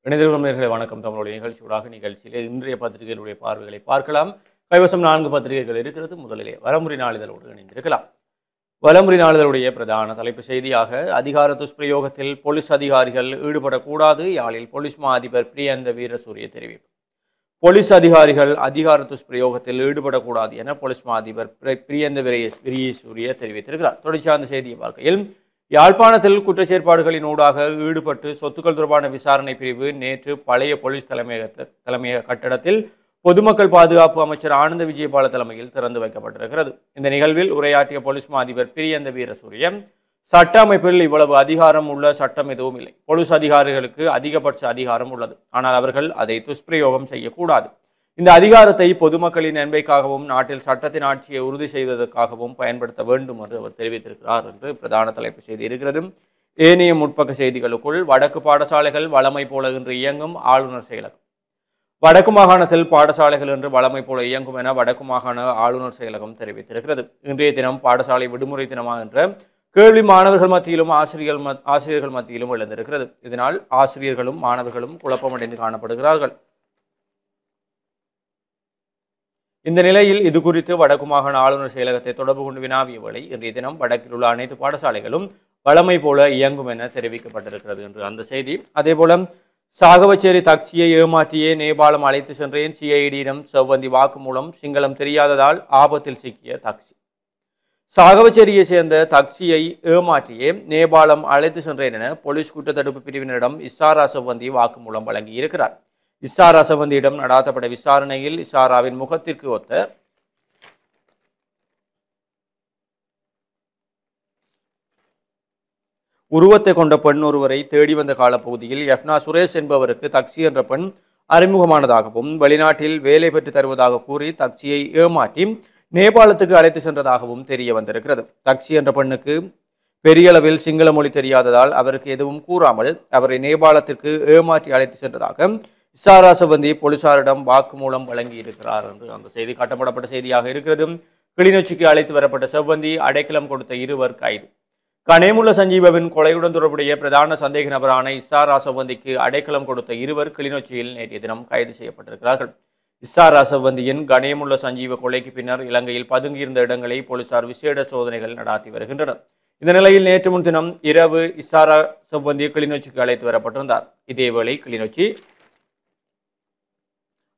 இணைந்திருக்கிறவர்களை வணக்கம். தமிழுடைய நிகழ்ச்சியூடாக நிகழ்ச்சியிலே இன்றைய பத்திரிகைகளுடைய பார்வைகளை பார்க்கலாம். கைவசம் 4 பத்திரிகைகள் இருக்கிறது. முதலிலே வலம்புரி நாளிதழோடு இணைந்திருக்கலாம். வலம்புரி நாளிதழுடைய பிரதான தலைப்பு செய்தியாக அதிகார துஷ்பிரயோகத்தில் போலீஸ் அதிகாரிகள் ஈடுபடக்கூடாது, யாழில் போலீஸ் மா அதிபர் பிரியந்த வீரசூரிய தெரிவிப்பு. போலீஸ் அதிகாரிகள் அதிகார துஷ்பிரயோகத்தில் ஈடுபடக்கூடாது என போலீஸ் மா அதிபர் பிரியந்த வீரசூரிய தெரிவித்திருக்கிறார். தொடர்ச்சியான செய்தியை பார்க்கையில் யாழ்ப்பாணத்தில் குற்றச்செயற்பாடுகளின் ஊடாக ஈடுபட்டு சொத்துக்கள் தொடர்பான விசாரணை பிரிவு நேற்று பழைய போலீஸ் தலைமையக கட்டடத்தில் பொதுமக்கள் பாதுகாப்பு அமைச்சர் ஆனந்த விஜயபால தலைமையில் திறந்து வைக்கப்பட்டிருக்கிறது. இந்த நிகழ்வில் உரையாற்றிய போலீஸ் மா அதிபர் பிரியந்த வீரசூரிய, சட்ட அமைப்பில் இவ்வளவு அதிகாரம் உள்ள சட்டம் எதுவும் இல்லை. போலீஸ் அதிகாரிகளுக்கு அதிகபட்ச அதிகாரம் உள்ளது, ஆனால் அவர்கள் அதை துஷ்பிரயோகம் செய்யக்கூடாது. இந்த அதிகாரத்தை பொதுமக்களின் நன்மைக்காகவும் நாட்டில் சட்டத்தின் ஆட்சியை உறுதி செய்வதற்காகவும் பயன்படுத்த வேண்டும் என்று அவர் தெரிவித்திருக்கிறார் என்று பிரதான தலைப்பு செய்தி இருக்கிறது. ஏனைய முற்பக்க செய்திகளுக்குள் வடக்கு பாடசாலைகள் வளமை போல இன்று இயங்கும் ஆளுநர் செயலகம். வடக்கு மாகாணத்தில் பாடசாலைகள் என்று வளமை போல இயங்கும் என வடக்கு மாகாண ஆளுநர் செயலகம் தெரிவித்திருக்கிறது. இன்றைய தினம் பாடசாலை விடுமுறை தினமா என்ற கேள்வி மாணவர்கள் மத்தியிலும் ஆசிரியர்கள் மத்தியிலும் எழுந்திருக்கிறது. இதனால் ஆசிரியர்களும் மாணவர்களும் குழப்பமடைந்து காணப்படுகிறார்கள். இந்த நிலையில் இது குறித்து வடக்கு மாகாண ஆளுநர் செயலகத்தை தொடர்பு கொண்டு வினாவிய வேளை இன்றைய தினம் வடக்கில் உள்ள அனைத்து பாடசாலைகளும் வளமை போல இயங்கும் என தெரிவிக்கப்பட்டிருக்கிறது என்று அந்த செய்தி. அதேபோல சாகவச்சேரி தக்சியை ஏமாற்றியே நேபாளம் அழைத்து சென்றேன், சிஐடியிடம் செவ்வந்தி வாக்குமூலம், சிங்களம் தெரியாததால் ஆபத்தில் சிக்கிய தக்சி. சாகவச்சேரியை சேர்ந்த தக்சியை ஏமாற்றியே நேபாளம் அழைத்து சென்றேன் என போலீஸ் குற்றத்தடுப்பு பிரிவினரிடம் இசாரா செவ்வந்தி வாக்குமூலம் வழங்கியிருக்கிறார். இசாரா செவ்வந்தியிடம் நடாத்தப்பட்ட விசாரணையில் இசாராவின் முகத்திற்கு ஒத்த உருவத்தை கொண்ட பெண் ஒருவரை தேடி வந்த காலப்பகுதியில் எஃப்னா சுரேஷ் என்பவருக்கு தக்சி என்ற பெண் அறிமுகமானதாகவும் வெளிநாட்டில் வேலை பெற்று தருவதாக கூறி தக்சியை ஏமாற்றி நேபாளத்துக்கு அழைத்து சென்றதாகவும் தெரிய வந்திருக்கிறது. தக்சி என்ற பெண்ணுக்கு பெரிய அளவில் சிங்கள மொழி தெரியாததால் அவருக்கு எதுவும் கூறாமல் அவரை நேபாளத்திற்கு ஏமாற்றி அழைத்து சென்றதாக இசாரா செவ்வந்தி போலீசாரிடம் வாக்குமூலம் வழங்கி இருக்கிறார் என்று அந்த செய்தி காட்டப்படப்பட்ட செய்தியாக இருக்கிறது. கிளிநொச்சிக்கு அழைத்து வரப்பட்ட செவ்வந்தி அடைக்கலம் கொடுத்த இருவர் கைது. கனேமுல்ல சஞ்சீவவின் கொலையுடன் தொடர்புடைய பிரதான சந்தேக நபரான இசாரா செவ்வந்திக்கு அடைக்கலம் கொடுத்த இருவர் கிளிநொச்சியில் நேற்றைய தினம் கைது செய்யப்பட்டிருக்கிறார்கள். இசாரா செவ்வந்தியின் கனேமுல்ல சஞ்சீவ கொலைக்கு பின்னர் இலங்கையில் பதுங்கியிருந்த இடங்களை போலீசார் விசேட சோதனைகள் நடாத்தி வருகின்றனர். இந்த நிலையில் நேற்று முன்தினம் இரவு இசாரா செவ்வந்தி கிளிநொச்சிக்கு அழைத்து வரப்பட்டிருந்தார். இதேவேளை கிளிநொச்சி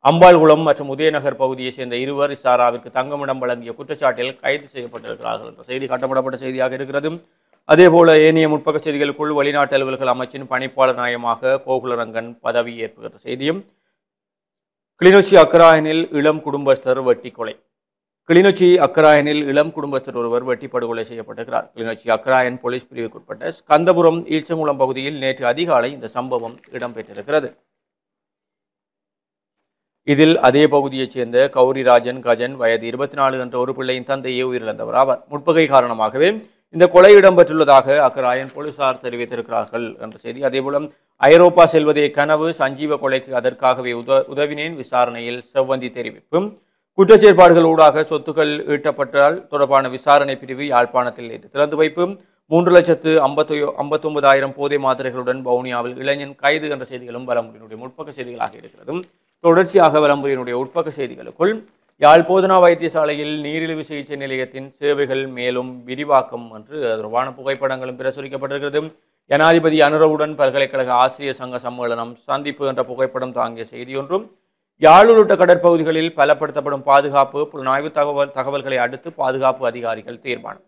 அம்பாள்குளம் மற்றும் உதயநகர் பகுதியைச் சேர்ந்த இருவர் இசாராவிற்கு தங்குமிடம் வழங்கிய குற்றச்சாட்டில் கைது செய்யப்பட்டிருக்கிறார்கள் என்ற செய்தி காட்டப்படப்பட்ட செய்தியாக இருக்கிறது. அதேபோல ஏனைய முற்பக்க செய்திகளுக்குள் வெளிநாட்டு அலுவல்கள் அமைச்சின் பணிப்பாளர் நாயகமாக கோகுலரங்கன் பதவி ஏற்புகிற செய்தியும். கிளிநொச்சி அக்கராயனில் இளம் குடும்பஸ்தர் வெட்டி கொலை. கிளிநொச்சி அக்கராயனில் இளம் குடும்பஸ்தர் ஒருவர் வெட்டி படுகொலை செய்யப்பட்டிருக்கிறார். கிளிநொச்சி அக்கராயன் போலீஸ் பிரிவுக்குட்பட்ட ஸ்கந்தபுரம் ஈச்சங்குளம் பகுதியில் நேற்று அதிகாலை இந்த சம்பவம் இடம்பெற்றிருக்கிறது. இதில் அதே பகுதியைச் சேர்ந்த கௌரிராஜன் கஜன் வயது 24 என்ற ஒரு பிள்ளையின் தந்தையே உயிரிழந்தவர் ஆவார். முற்பகை காரணமாகவே இந்த கொலை இடம்பெற்றுள்ளதாக அக்கராயன் போலீசார் தெரிவித்திருக்கிறார்கள் என்ற செய்தி. அதேபோல ஐரோப்பா செல்வதே கனவு, சஞ்சீவ கொலைக்கு அதற்காகவே உதவினேன், விசாரணையில் செவ்வந்தி தெரிவிப்பு. குற்றச்செயற்பாடுகள் ஊடாக சொத்துக்கள் ஈட்டப்பட்டால் தொடர்பான விசாரணை பிரிவு யாழ்ப்பாணத்தில் திறந்து வைப்பு. 3,59,000 போதை மாத்திரைகளுடன் வவுனியாவில் இளைஞன் கைது என்ற செய்திகளும் வலம்புரியினுடைய முற்பக்க செய்திகளாக இருக்கிறது. தொடர்ச்சியாக வலம்புரியினுடைய உட்பக்க செய்திகளுக்குள் யாழ் போதனா வைத்தியசாலையில் நீரிழிவு சிகிச்சை நிலையத்தின் சேவைகள் மேலும் விரிவாக்கம் என்று தொடர்பான புகைப்படங்களும் பிரசுரிக்கப்பட்டிருக்கிறது. ஜனாதிபதி அனுரவுடன் பல்கலைக்கழக ஆசிரியர் சங்க சம்மேளனம் சந்திப்பு என்ற புகைப்படம் தாங்கிய செய்தி ஒன்றும். யாழ் உள்ளிட்ட கடற்பகுதிகளில் பலப்படுத்தப்படும் பாதுகாப்பு புலனாய்வு தகவல்களை அடுத்து பாதுகாப்பு அதிகாரிகள் தீர்மானம்.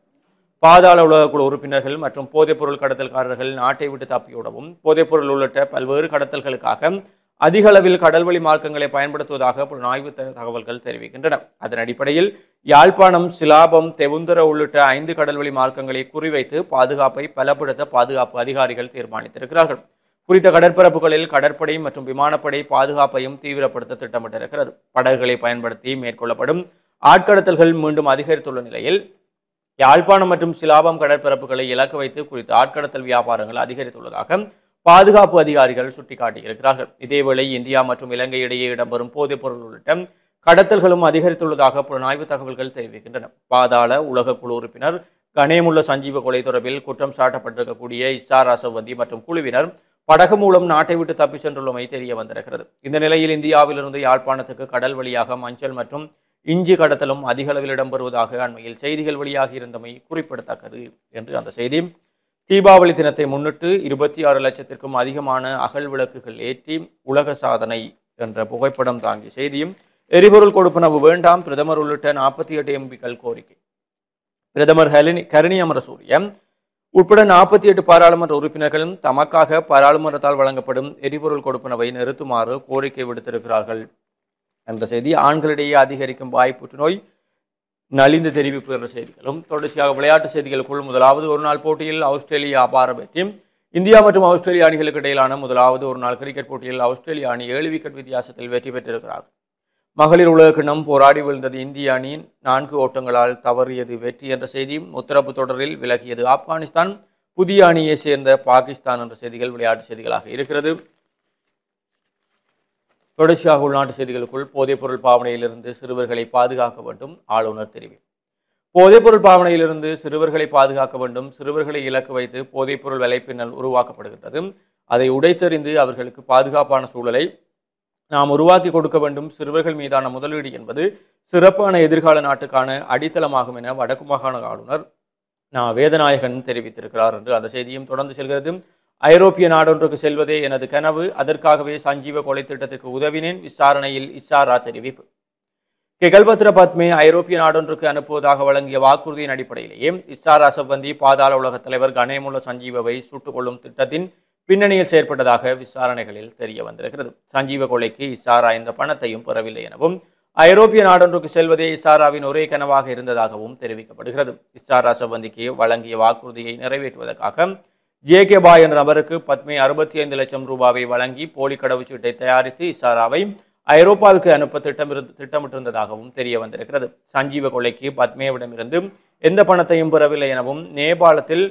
பாதாள உலக குழு உறுப்பினர்கள் மற்றும் போதைப்பொருள் கடத்தல்காரர்கள் நாட்டை விட்டு தப்பியோடவும் போதைப்பொருள் உள்ளிட்ட பல்வேறு கடத்தல்களுக்காக அதிக அளவில் கடல்வழி மார்க்கங்களை பயன்படுத்துவதாக புலனாய்வு தகவல்கள் தெரிவிக்கின்றன. அதன் அடிப்படையில் யாழ்ப்பாணம், சிலாபம், தெவுந்தர உள்ளிட்ட 5 கடல்வழி மார்க்கங்களை குறிவைத்து பாதுகாப்பை பலப்படுத்த பாதுகாப்பு அதிகாரிகள் தீர்மானித்திருக்கிறார்கள். குறித்த கடற்பரப்புகளில் கடற்படை மற்றும் விமானப்படை பாதுகாப்பையும் தீவிரப்படுத்த திட்டமிட்டிருக்கிறது. படகுகளை பயன்படுத்தி மேற்கொள்ளப்படும் ஆட்கடத்தல்கள் மீண்டும் அதிகரித்துள்ள நிலையில் யாழ்ப்பாணம் மற்றும் சிலாபம் கடற்பரப்புகளை இலக்கு வைத்து குறித்த ஆட்கடத்தல் வியாபாரங்கள் அதிகரித்துள்ளதாக பாதுகாப்பு அதிகாரிகள் சுட்டிக்காட்டியிருக்கிறார்கள். இதேவேளை இந்தியா மற்றும் இலங்கை இடையே இடம்பெறும் போதைப் பொருள் உள்ளிட்ட கடத்தல்களும் அதிகரித்துள்ளதாக புலனாய்வு தகவல்கள் தெரிவிக்கின்றன. பாதாள உலக குழு உறுப்பினர் கனேமுல்ல சஞ்சீவ கொலை தொடர்பில் குற்றம் சாட்டப்பட்டிருக்கக்கூடிய இசாரா செவ்வந்தி மற்றும் குழுவினர் படகு மூலம் நாட்டை விட்டு தப்பி சென்றுள்ளமை தெரிய வந்திருக்கிறது. இந்த நிலையில் இந்தியாவிலிருந்து யாழ்ப்பாணத்துக்கு கடல் வழியாக மஞ்சள் மற்றும் இஞ்சி கடத்தலும் அதிக அளவில் இடம்பெறுவதாக அண்மையில் செய்திகள் வெளியாகி இருந்தமை குறிப்பிடத்தக்கது என்று அந்த செய்தி. தீபாவளி தினத்தை முன்னிட்டு 26 லட்சத்திற்கும் அதிகமான அகல் விளக்குகள் ஏற்றி உலக சாதனை என்ற புகைப்படம் தாங்கிய செய்தியும், எரிபொருள் கொடுப்பனவு வேண்டாம் பிரதமர் உள்ளிட்ட 48 எம்பிக்கள் கோரிக்கை. பிரதமர் கருணி அமரசூரிய உட்பட 48 பாராளுமன்ற உறுப்பினர்களும் தமக்காக பாராளுமன்றத்தால் வழங்கப்படும் எரிபொருள் கொடுப்பனவை நிறுத்துமாறு கோரிக்கை விடுத்திருக்கிறார்கள் என்ற செய்தி. ஆண்களிடையே அதிகரிக்கும் வாய் புற்றுநோய் நலிந்து தெரிவிப்பு என்ற செய்திகளும் தொடர்ச்சியாக விளையாட்டு செய்திகளுக்குள் முதலாவது ஒருநாள் போட்டியில் ஆஸ்திரேலியா அபார வெற்றி. இந்தியா மற்றும் ஆஸ்திரேலியா அணிகளுக்கு இடையிலான முதலாவது ஒருநாள் கிரிக்கெட் போட்டியில் ஆஸ்திரேலியா அணி 7 விக்கெட் வித்தியாசத்தில் வெற்றி பெற்றிருக்கிறார்கள். மகளிர் உலகக்கிண்ணம் போராடி விழுந்தது இந்திய அணி 4 ஓட்டங்களால் தவறியது வெற்றி என்ற செய்தியும், முத்தரப்பு தொடரில் விலகியது ஆப்கானிஸ்தான், புதிய அணியை சேர்ந்த பாகிஸ்தான் என்ற செய்திகள் விளையாட்டு செய்திகளாக இருக்கிறது. தொடர்ச்சியாக உள்நாட்டு செய்திகளுக்குள் போதைப்பொருள் பாவனையிலிருந்து சிறுவர்களை பாதுகாக்க வேண்டும் ஆளுநர் தெரிவிப்பு. போதைப்பொருள் பாவனையிலிருந்து சிறுவர்களை பாதுகாக்க வேண்டும். சிறுவர்களை இலக்கு வைத்து போதைப்பொருள் வலைப்பின்னல் உருவாக்கப்படுகின்றது. அதை உடைத்தெறிந்து அவர்களுக்கு பாதுகாப்பான சூழலை நாம் உருவாக்கி கொடுக்க வேண்டும். சிறுவர்கள் மீதான முதலீடு என்பது சிறப்பான எதிர்கால நாட்டுக்கான அடித்தளமாகும் என வடக்கு மாகாண ஆளுநர் வேதநாயகன் தெரிவித்திருக்கிறார் என்று அந்த செய்தியும் தொடர்ந்து செல்கிறது. ஐரோப்பிய நாடொன்றுக்கு செல்வதே எனது கனவு, அதற்காகவே சஞ்சீவ கொலை திட்டத்திற்கு உதவினேன், விசாரணையில் இசாரா தெரிவிப்பு. கெகல்பத்ர பத்மே ஐரோப்பிய நாடொன்றுக்கு அனுப்புவதாக வழங்கிய வாக்குறுதியின் அடிப்படையிலேயே இசாரா சம்பந்தி பாதாள உலக தலைவர் கணேமுல்ல சஞ்சீவவை சுட்டுக் கொள்ளும் திட்டத்தின் பின்னணியில் செயற்பட்டதாக விசாரணைகளில் தெரிய வந்திருக்கிறது. சஞ்சீவ கொலைக்கு இசாரா இந்த பணத்தையும் பெறவில்லை எனவும், ஐரோப்பிய நாடொன்றுக்கு செல்வதே இசாராவின் ஒரே கனவாக இருந்ததாகவும் தெரிவிக்கப்படுகிறது. இசாரா சம்பந்திக்கு வழங்கிய வாக்குறுதியை நிறைவேற்றுவதற்காக ஜே.கே. பாய் என்ற நபருக்கு பத்மே 65 லட்சம் ரூபாவை வழங்கி போலி கடவுச்சீட்டை தயாரித்து இசாராவை ஐரோப்பாவுக்கு அனுப்ப திட்டமிட்டிருந்ததாகவும் தெரிய வந்திருக்கிறது. சஞ்சீவ கொலைக்கு பத்மேவிடமிருந்து எந்த பணத்தையும் பெறவில்லை எனவும், நேபாளத்தில்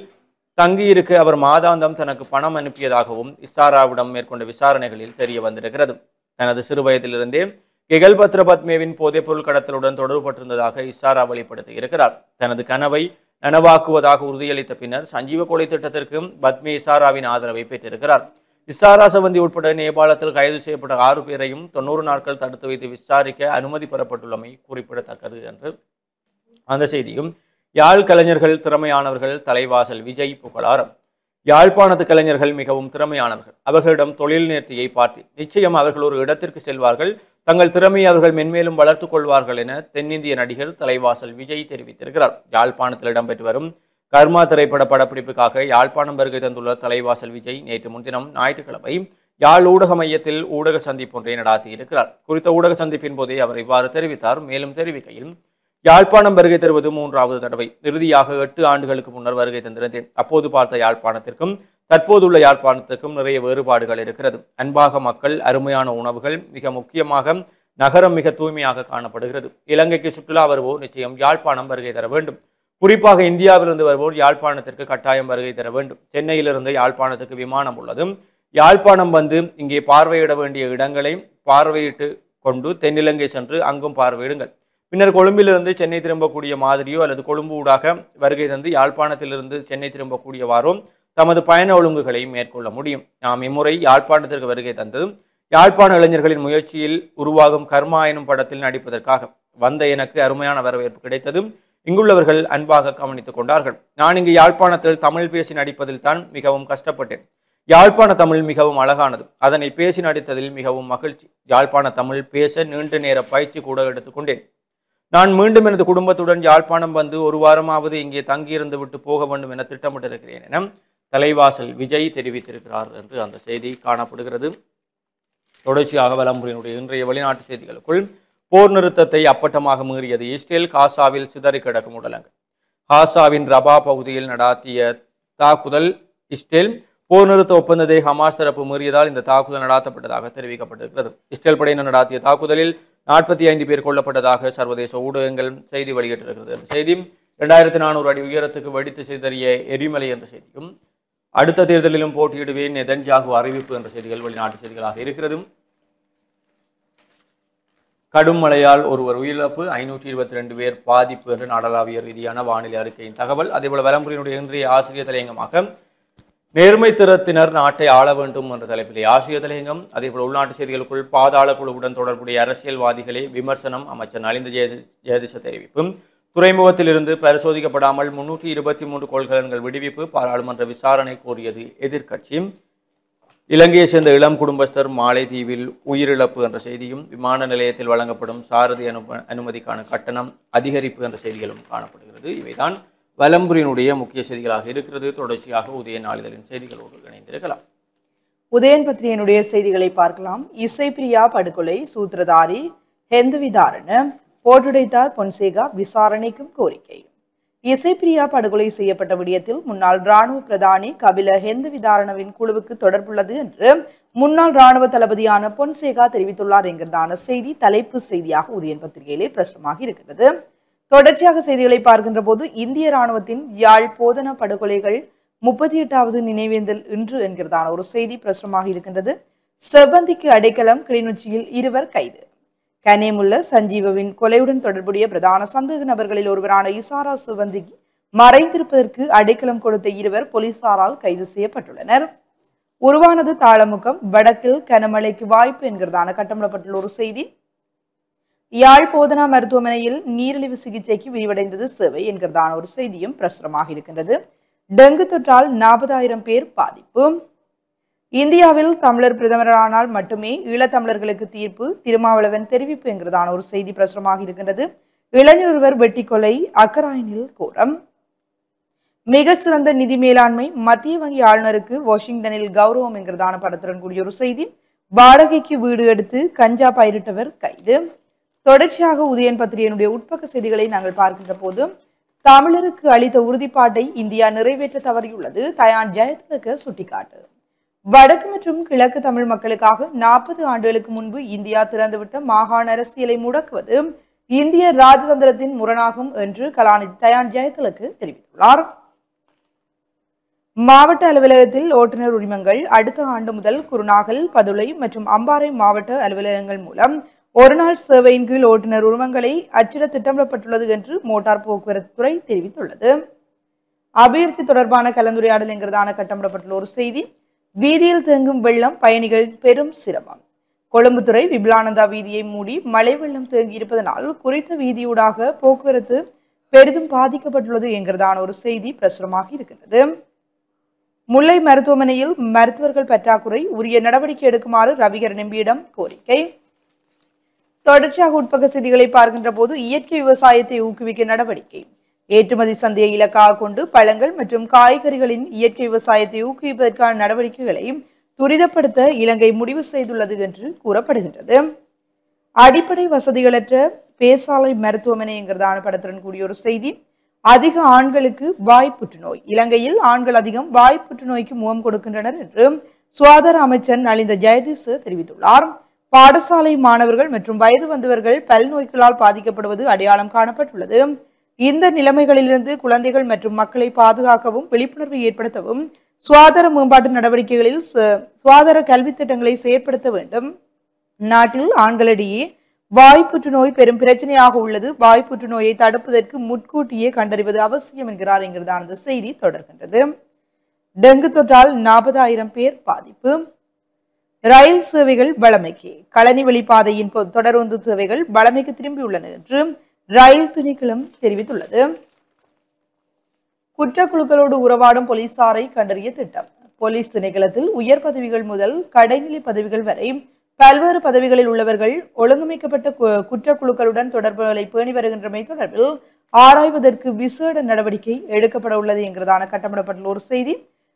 தங்கியிருக்க அவர் மாதாந்தம் தனக்கு பணம் அனுப்பியதாகவும் இசாராவிடம் மேற்கொண்ட விசாரணைகளில் தெரிய வந்திருக்கிறது. தனது சிறு வயதிலிருந்தே கெகல்பத்ர பத்மேவின் போதைப்பொருள் கடத்தலுடன் தொடர்புபட்டிருந்ததாக இசாரா வெளிப்படுத்தி இருக்கிறார். தனது கனவை நனவாக்குவதாக உறுதியளித்த பின்னர் சஞ்சீவ கொலை திட்டத்திற்கு பத்மே இசாராவின் ஆதரவை பெற்றிருக்கிறார். இசாரா சம்பந்தி உட்பட நேபாளத்தில் கைது செய்யப்பட்ட 6 பேரையும் 90 நாட்கள் தடுத்து வைத்து விசாரிக்க அனுமதி பெறப்பட்டுள்ளமை குறிப்பிடத்தக்கது என்று அந்த செய்தியும். யாழ் கலைஞர்கள் திறமையானவர்கள், தலைவாசல் விஜய் புகழாரம். யாழ்ப்பாணத்து கலைஞர்கள் மிகவும் திறமையானவர்கள். அவர்களிடம் தொழில் நேர்த்தியை பார்த்து நிச்சயம் அவர்கள் ஒரு இடத்திற்கு செல்வார்கள். தங்கள் திறமையை அவர்கள் மென்மேலும் வளர்த்துக் கொள்வார்கள் என தென்னிந்திய நடிகர் தலைவாசல் விஜய் தெரிவித்திருக்கிறார். யாழ்ப்பாணத்தில் இடம்பெற்று வரும் கர்மா திரைப்பட படப்பிடிப்புக்காக யாழ்ப்பாணம் வருகை தந்துள்ள தலைவாசல் விஜய் நேற்று முன்தினம் ஞாயிற்றுக்கிழமை யாழ் ஊடக மையத்தில் ஊடக சந்திப்பு ஒன்றை நடாத்தியிருக்கிறார். குறித்த ஊடக சந்திப்பின் போதே அவர் இவ்வாறு தெரிவித்தார். மேலும் தெரிவிக்கையில், யாழ்ப்பாணம் வருகை தருவது 3வது தடவை. இறுதியாக 8 ஆண்டுகளுக்கு முன்னர் வருகை தந்திருந்தேன். அப்போது பார்த்த யாழ்ப்பாணத்திற்கும் தற்போதுள்ள யாழ்ப்பாணத்திற்கும் நிறைய வேறுபாடுகள் இருக்கிறது. அன்பாக மக்கள், அருமையான உணவுகள், மிக முக்கியமாக நகரம் மிக தூய்மையாக காணப்படுகிறது. இலங்கைக்கு சுற்றுலா வருவோர் நிச்சயம் யாழ்ப்பாணம் வருகை தர வேண்டும். குறிப்பாக இந்தியாவிலிருந்து வருவோர் யாழ்ப்பாணத்திற்கு கட்டாயம் வருகை தர வேண்டும். சென்னையிலிருந்து யாழ்ப்பாணத்துக்கு விமானம் உள்ளது. யாழ்ப்பாணம் வந்து இங்கே பார்வையிட வேண்டிய இடங்களை பார்வையிட்டு கொண்டு தென்னிலங்கை சென்று அங்கும் பார்வையிடுங்கள். பின்னர் கொழும்பிலிருந்து சென்னை திரும்பக்கூடிய மாதிரியோ அல்லது கொழும்பு ஊடாக வருகை தந்து யாழ்ப்பாணத்திலிருந்து சென்னை திரும்பக்கூடியவாறோ தமது பயண ஒழுங்குகளை மேற்கொள்ள முடியும். நாம் இம்முறை யாழ்ப்பாணத்திற்கு வருகை தந்ததும் யாழ்ப்பாண இளைஞர்களின் முயற்சியில் உருவாகும் கர்மா எனும் படத்தில் நடிப்பதற்காக வந்த எனக்கு அருமையான வரவேற்பு கிடைத்ததும் இங்குள்ளவர்கள் அன்பாக கவனித்துக் கொண்டார்கள். நான் இங்கு யாழ்ப்பாணத்தில் தமிழ் பேசி நடிப்பதில் தான் மிகவும் கஷ்டப்பட்டேன். யாழ்ப்பாண தமிழ் மிகவும் அழகானது. அதனை பேசி நடித்ததில் மிகவும் மகிழ்ச்சி. யாழ்ப்பாண தமிழ் பேச நீண்ட நேர பயிற்சி கூட எடுத்துக்கொண்டேன். நான் மீண்டும் எனது குடும்பத்துடன் யாழ்ப்பாணம் வந்து 1 வாரமாவது இங்கே தங்கியிருந்து விட்டு போக வேண்டும் என திட்டமிட்டிருக்கிறேன் என தலைவாசல் விஜய் தெரிவித்திருக்கிறார் என்று அந்த செய்தி காணப்படுகிறது. தொடர்ச்சியாக வலம்புரியினுடைய இன்றைய வெளிநாட்டு செய்திகளுக்குள், போர் நிறுத்தத்தை அப்பட்டமாக மீறியது இஸ்ரேல், காசாவில் சிதறி கிடக்கும் உடலங்கள். காசாவின் ரபா பகுதியில் நடாத்திய தாக்குதல் இஸ்ரேல் போர் நிறுத்த ஒப்பந்தத்தை ஹமாஸ் தரப்பு மீறியதால் இந்த தாக்குதல் நடாத்தப்பட்டதாக தெரிவிக்கப்பட்டிருக்கிறது. இஸ்ரேல் படையினர் நடாத்திய தாக்குதலில் 45 பேர் கொல்லப்பட்டதாக சர்வதேச ஊடகங்கள் செய்தி வெளியிட்டிருக்கிறது. அந்த செய்தி 2400 அடி உயரத்துக்கு வெடித்து சிதறிய எரிமலை என்ற செய்தியும், அடுத்த தேர்தலிலும் போட்டியிடுவேன் நெதன்யாகு அறிவிப்பு என்ற செய்திகள் வெளிநாட்டு செய்திகளாக இருக்கிறது. கடும் மழையால் ஒருவர் உயிரிழப்பு, 522 பேர் பாதிப்பு என்று நாடளாவிய ரீதியான வானிலை அறிக்கையின் தகவல். அதேபோல வலம்புரியினுடைய இன்றைய ஆசிரியர் தலையங்கமாக நேர்மை திறத்தினர் நாட்டை ஆள வேண்டும் என்ற தலைப்பிலே ஆசிய தலையங்கம். அதேபோல் உள்நாட்டு செய்திகளுக்குள் பாதாள குழுவுடன் தொடர்புடைய அரசியல்வாதிகளே விமர்சனம். அமைச்சர் நலிந்த ஜெயதிச தெரிவிப்பு. துறைமுகத்திலிருந்து பரிசோதிக்கப்படாமல் 323 கொள்கலன்கள் விடுவிப்பு. பாராளுமன்ற விசாரணை கோரியது எதிர்க்கட்சி. இலங்கையை சேர்ந்த இளம் குடும்பஸ்தர் மாலைதீவில் உயிரிழப்பு என்ற செய்தியும், விமான நிலையத்தில் வழங்கப்படும் சாரதி அனுமதிக்கான கட்டணம் அதிகரிப்பு என்ற செய்திகளும் காணப்படுகிறது. இவைதான் வலம்புரியினுடைய முக்கிய செய்திகளாக இருக்கிறது. தொடர்ச்சியாக உதய நாளிதழின் செய்திகளோடு இணைந்திருக்கலாம். உதயன் பத்திரிகையினுடைய செய்திகளை பார்க்கலாம். இசைப்பிரியா படுகொலை சூத்திரதாரி ஹெந்துவிதாரண போட்டுடைத்தார் பொன்சேகா விசாரணைக்கும் கோரிக்கை. இசைப்பிரியா படுகொலை செய்யப்பட்ட விடயத்தில் முன்னாள் ராணுவ பிரதானி கபில ஹெந்துவிதாரணவின் குழுவுக்கு தொடர்புள்ளது என்று முன்னாள் ராணுவ தளபதியான பொன்சேகா தெரிவித்துள்ளார் என்கிறதான செய்தி தலைப்பு செய்தியாக உதயன் பத்திரிகையிலே பிரசுரமாக இருக்கிறது. தொடர்ச்சியாக செய்திகளை பார்க்கின்ற போது இந்திய ராணுவத்தின் யாழ் போதனா படுகொலைகள் 38வது நினைவேந்தல் இன்று என்கிறதான ஒரு செய்தி பிரசுரமாக இருக்கின்றது. செவ்வந்திக்கு அடைக்கலம் கிளிநொச்சியில் 2 கைது. கனேமுள்ள சஞ்சீவவின் கொலையுடன் தொடர்புடைய பிரதான சந்தேக நபர்களில் ஒருவரான இசாரா செவ்வந்திக்கு மறைந்திருப்பதற்கு அடைக்கலம் கொடுத்த 2 போலீசாரால் கைது செய்யப்பட்டுள்ளனர். உருவானது தாளமுகம், வடக்கில் கனமழைக்கு வாய்ப்பு என்கிறதான கட்டமிடப்பட்டுள்ள ஒரு செய்தி. யாழ் போதனா மருத்துவமனையில் நீரிழிவு சிகிச்சைக்கு விரிவடைந்தது சேவை என்கிறதான ஒரு செய்தியும் பிரசுரமாக இருக்கின்றது. டெங்கு தொற்றால் 40,000 பேர் பாதிப்பு. இந்தியாவில் தமிழர் பிரதமரானால் மட்டுமே ஈழத்தமிழர்களுக்கு தீர்ப்பு, திருமாவளவன் தெரிவிப்பு என்கிறதான ஒரு செய்தி பிரசுரமாக இருக்கின்றது. இளைஞர் ஒருவர் வெட்டி கொலை அக்கராயனில் கோரம். மிகச்சிறந்த நிதி மேலாண்மை, மத்திய வங்கி ஆளுநருக்கு வாஷிங்டனில் கௌரவம் என்கிறதான படத்துடன் கூடிய ஒரு செய்தி. வாடகைக்கு வீடு எடுத்து கஞ்சா பயிரிட்டவர் கைது. தொடர்ச்சியாக உதயன் பத்திரிகையினுடைய உட்பக்க செய்திகளை நாங்கள் பார்க்கின்ற போது, தமிழருக்கு அளித்த உறுதிப்பாட்டை இந்தியா நிறைவேற்ற தவறியுள்ளது தயான் ஜெயதிலக சுட்டிக்காட்டு. வடக்கு மற்றும் கிழக்கு தமிழ் மக்களுக்காக 40 ஆண்டுகளுக்கு முன்பு இந்தியா திறந்துவிட்ட மாகாண அரசியலை முடக்குவது இந்திய ராஜதந்திரத்தின் முரணாகும் என்று கலாநிதி தயான் ஜெயதிலக தெரிவித்துள்ளார். மாவட்ட அலுவலகத்தில் ஓட்டுநர் உரிமங்கள் அடுத்த ஆண்டு முதல் குருநாகல், பதுளை மற்றும் அம்பாறை மாவட்ட அலுவலகங்கள் மூலம் ஒருநாள் சேவையின் கீழ் ஓட்டுநர் உரிமங்களை அச்சிட திட்டமிடப்பட்டுள்ளது என்று மோட்டார் போக்குவரத்து துறை தெரிவித்துள்ளது. அபிவிருத்தி தொடர்பான கலந்துரையாடல் என்கிறதான கட்டமிடப்பட்டுள்ள ஒரு செய்தி. வீதியில் தேங்கும் வெள்ளம், பயணிகள் பெரும் சிரமம். கொழும்புத்துறை விபுலானந்தா வீதியை மூடி மழை வெள்ளம் தேங்கி இருப்பதனால் குறித்த வீதியூடாக போக்குவரத்து பெரிதும் பாதிக்கப்பட்டுள்ளது என்கிறதான ஒரு செய்தி பிரசுரமாக இருக்கின்றது. முல்லை மருத்துவமனையில் மருத்துவர்கள் பற்றாக்குறை, உரிய நடவடிக்கை எடுக்குமாறு ரவிகரன் எம்பியிடம் கோரிக்கை. தொடர்ச்சியாக உட்பக்க செய்திகளை பார்க்கின்ற போது, இயற்கை விவசாயத்தை ஊக்குவிக்க நடவடிக்கை. ஏற்றுமதி சந்தையை இலக்காக கொண்டு பழங்கள் மற்றும் காய்கறிகளின் இயற்கை விவசாயத்தை ஊக்குவிப்பதற்கான நடவடிக்கைகளை துரிதப்படுத்த இலங்கை முடிவு செய்துள்ளது என்று கூறப்படுகின்றது. அடிப்படை வசதிகளற்ற பேசாலை மருத்துவமனை என்கிறதான படத்துடன் கூடிய ஒரு செய்தி. அதிக ஆண்களுக்கு வாய் புற்றுநோய். இலங்கையில் ஆண்கள் அதிகம் வாய் புற்றுநோய்க்கு முகம் கொடுக்கின்றனர் என்று சுகாதார அமைச்சர் நலிந்த ஜெயதிச தெரிவித்துள்ளார். பாடசாலை மாணவர்கள் மற்றும் வயது வந்தவர்கள் பல் நோய்களால் பாதிக்கப்படுவது அடையாளம் காணப்பட்டுள்ளது. இந்த நிலைமைகளிலிருந்து குழந்தைகள் மற்றும் மக்களை பாதுகாக்கவும் விழிப்புணர்வை ஏற்படுத்தவும் சுகாதார மேம்பாட்டு நடவடிக்கைகளில் சுகாதார கல்வி திட்டங்களை செயற்படுத்த வேண்டும். நாட்டில் ஆண்களிடையே வாய் புற்றுநோய் பெரும் பிரச்சனையாக உள்ளது. வாய் புற்றுநோயை தடுப்பதற்கு முன்கூட்டியே கண்டறிவது அவசியம் என்கிறார் என்கிறதான அந்த செய்தி தொடர்கின்றது. டெங்கு தொற்றால் 40,000 பேர் பாதிப்பு. ரயில் சேவைகள் வழமைக்கு. களனி வழிப்பாதையின் தொடருந்து சேவைகள் வழமைக்கு திரும்பியுள்ளன என்று ரயில் திணைக்களம் தெரிவித்துள்ளது. குற்றக்குழுக்களோடு உறவாடும் போலீசாரை கண்டறிய திட்டம். போலீஸ் திணைக்களத்தில் உயர் பதவிகள் முதல் கடைநிலை பதவிகள் வரை பல்வேறு பதவிகளில் உள்ளவர்கள் ஒழுங்கமைக்கப்பட்ட குற்றக்குழுக்களுடன் தொடர்புகளை பேணி வருகின்றமை தொடர்பில் ஆராய்வதற்கு விசேட நடவடிக்கை எடுக்கப்பட உள்ளது என்கிறதான கட்டமிடப்பட்டுள்ள ஒரு செய்தி.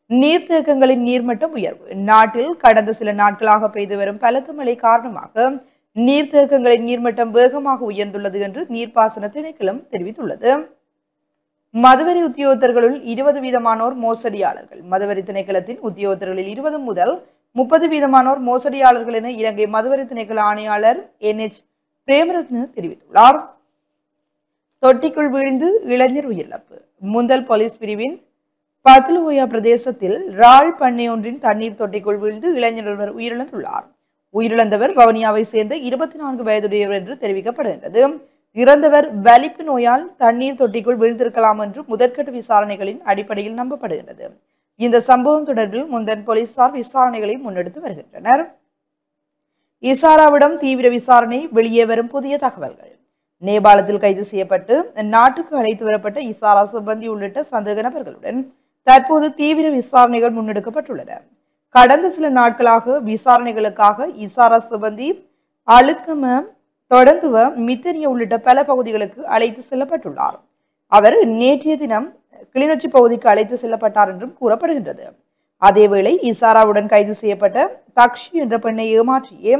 நீர்த்தேக்கங்களின் நீர்மட்டம் உயர்வு. நாட்டில் கடந்த சில நாட்களாக பெய்து வரும் பலத்த மழை காரணமாக நீர்த்தேக்கங்களின் நீர்மட்டம் வேகமாக உயர்ந்துள்ளது என்று நீர்ப்பாசன திணைக்களம் தெரிவித்துள்ளது. மதுவரி உத்தியோகத்தர்களுள் 20% மோசடியாளர்கள். மதுவரி திணைக்களத்தின் உத்தியோகத்தர்களில் 20 முதல் 30% மோசடியாளர்கள் என இலங்கை மதுவரி திணைக்கள ஆணையாளர் NH பிரேமரத்ன தெரிவித்துள்ளார். தொட்டிக்குள் வீழ்ந்து இளைஞர் உயிரிழப்பு. முந்தல் போலீஸ் பிரிவின் பத்லுவோயா பிரதேசத்தில் ராள் பண்ணை ஒன்றின் தண்ணீர் தொட்டிக்குள் வீழ்ந்து இளைஞர் ஒருவர் உயிரிழந்துள்ளார். உயிரிழந்தவர் வவுனியாவை சேர்ந்த 24 வயதுடையவர் என்று தெரிவிக்கப்படுகின்றது. இறந்தவர் வலிப்பு நோயால் தண்ணீர் தொட்டிக்குள் வீழ்ந்திருக்கலாம் என்று முதற்கட்ட விசாரணைகளின் அடிப்படையில் நம்பப்படுகிறது. இந்த சம்பவம் தொடர்பில் முந்தன் போலீசார் விசாரணைகளை முன்னெடுத்து வருகின்றனர். இசாராவிடம் தீவிர விசாரணை. வெளியே வரும் புதிய தகவல்கள். நேபாளத்தில் கைது செய்யப்பட்டு நாட்டுக்கு அழைத்து வரப்பட்ட இசாரா சிப்பந்தி உள்ளிட்ட சந்தேக நபர்களுடன் தற்போது தீவிர விசாரணைகள் முன்னெடுக்கப்பட்டுள்ளன. கடந்த சில நாட்களாக விசாரணைகளுக்காக இசாரா சிப்பந்தி அழுக்கம, தொடர்ந்துவ, மித்தனிய உள்ளிட்ட பல பகுதிகளுக்கு அழைத்து செல்லப்பட்டுள்ளார். அவர் நேற்றைய தினம் கிளிநொச்சி பகுதிக்கு அழைத்து செல்லப்பட்டார் என்றும் கூறப்படுகின்றது. அதேவேளை இசாராவுடன் கைது செய்யப்பட்ட தக்ஷி என்ற பெண்ணை ஏமாற்றியே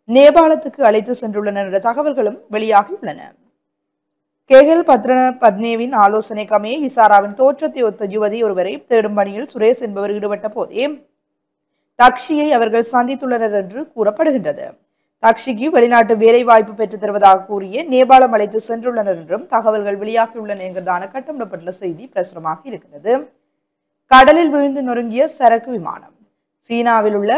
நேபாளத்துக்கு அழைத்து சென்றுள்ளனர் என்ற தகவல்களும் வெளியாகியுள்ளன. கேகல் பத்னேவின் ஆலோசனைக்கமைய இசாராவின் தோற்றத்தை ஒத்த யுவதி ஒருவரை தேடும் பணியில் சுரேஷ் என்பவர் ஈடுபட்ட போதே தக்ஷியை அவர்கள் சந்தித்துள்ளனர் என்று கூறப்படுகின்றது. தக்ஷிக்கு வெளிநாட்டு வேலை வாய்ப்பு பெற்றுத் தருவதாக கூறிய நேபாளம் அழைத்து சென்றுள்ளனர் என்றும் தகவல்கள் வெளியாகியுள்ளன என்கிறதான கட்டமிடப்பட்டுள்ள செய்தி பிரசுரமாக இருக்கிறது. கடலில் விழுந்து நொறுங்கிய சரக்கு விமானம். சீனாவில் உள்ள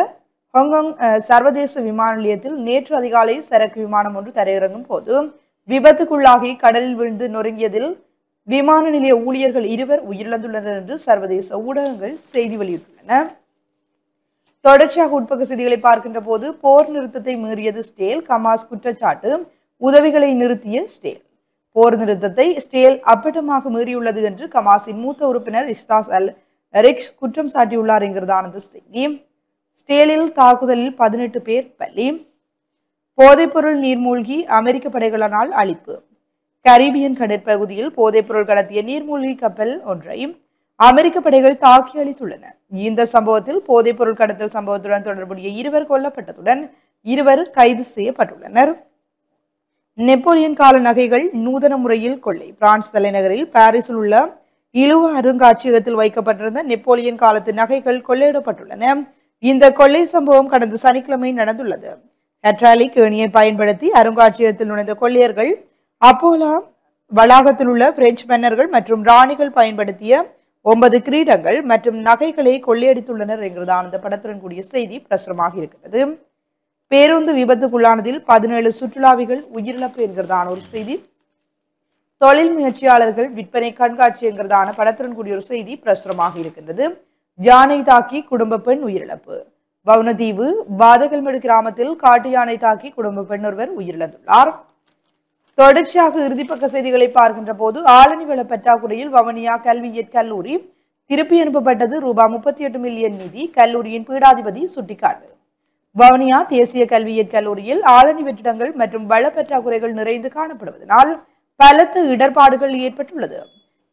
ஹாங்காங் சர்வதேச விமான நிலையத்தில் நேற்று அதிகாலை சரக்கு விமானம் ஒன்று தரையிறங்கும் போது விபத்துக்குள்ளாகி கடலில் விழுந்து நொறுங்கியதில் விமான நிலைய ஊழியர்கள் 2 உயிரிழந்துள்ளனர் என்று சர்வதேச ஊடகங்கள் செய்தி வெளியிட்டுள்ளன. தொடர்ச்சியாக உட்பக்க செய்திகளை பார்க்கின்ற போது போர் நிறுத்தத்தை மீறியது ஸ்டேல். கமாஸ் குற்றச்சாட்டு. உதவிகளை நிறுத்திய ஸ்டேல். போர் நிறுத்தத்தை ஸ்டேல் அப்பட்டமாக மீறியுள்ளது என்று கமாஸின் மூத்த உறுப்பினர் இஸ்தாஸ் அல் ரிக்ஸ் குற்றம் சாட்டியுள்ளார் என்கிறதானது செய்தி. ஸ்டேலில் தாக்குதலில் 18 பேர் பலி. போதைப்பொருள் நீர்மூழ்கி அமெரிக்க படைகளால் அழிப்பு. கரீபியன் கடற்பகுதியில் போதைப்பொருள் கடத்திய நீர்மூழ்கி கப்பல் ஒன்றை அமெரிக்க படைகள் தாக்கி அளித்துள்ளன. இந்த சம்பவத்தில் போதைப்பொருள் கடத்தல் சம்பவத்துடன் தொடர்புடைய 2 கொல்லப்பட்டதுடன் 2 கைது செய்யப்பட்டுள்ளனர். நெப்போலியன் கால நகைகள் நூதன முறையில் கொள்ளை. பிரான்ஸ் தலைநகரில் பாரிஸில் உள்ள இலுவ அருங்காட்சியகத்தில் வைக்கப்பட்டிருந்த நெப்போலியன் காலத்து நகைகள் கொள்ளையிடப்பட்டுள்ளன. இந்த கொள்ளை சம்பவம் கடந்த சனிக்கிழமை நடந்துள்ளது. ஹெட்ராலிக் ஏணியை பயன்படுத்தி அருங்காட்சியகத்தில் நுழைந்த கொள்ளையர்கள் அப்போலா வளாகத்தில் உள்ள பிரெஞ்சு மன்னர்கள் மற்றும் ராணிகள் பயன்படுத்திய 9 கிரீடங்கள் மற்றும் நகைகளை கொள்ளையடித்துள்ளனர் என்கிறதான இந்த படத்துடன் கூடிய செய்தி பிரசுரமாக இருக்கிறது. பேருந்து விபத்துக்குள்ளானதில் 17 சுற்றுலாவிகள் உயிரிழப்பு என்கிறதான ஒரு செய்தி. தொழில் முயற்சியாளர்கள் விற்பனை கண்காட்சி என்கிறதான படத்துடன் கூடிய ஒரு செய்தி பிரசுரமாக இருக்கின்றது. யானை தாக்கி குடும்ப பெண் உயிரிழப்பு. வவுனதீவு பாதகல்மடு கிராமத்தில் காட்டு யானை தாக்கி குடும்ப பெண் ஒருவர் உயிரிழந்துள்ளார். தொடர்ச்சியாக இறுதிப்பக்க செய்திகளை பார்க்கின்ற போது ஆளணி வள பற்றாக்குறையில் வவுனியா கல்வியியற் கல்லூரி திருப்பி அனுப்பப்பட்டது ரூபாய் 38 மில்லியன் நிதி. கல்லூரியின் பீடாதிபதி சுட்டிக்காட்டு. வவுனியா தேசிய கல்வியியற் கல்லூரியில் ஆளணி வெற்றிடங்கள் மற்றும் வள பற்றாக்குறைகள் நிறைந்து காணப்படுவதனால் பலத்த இடர்பாடுகள் ஏற்பட்டுள்ளது.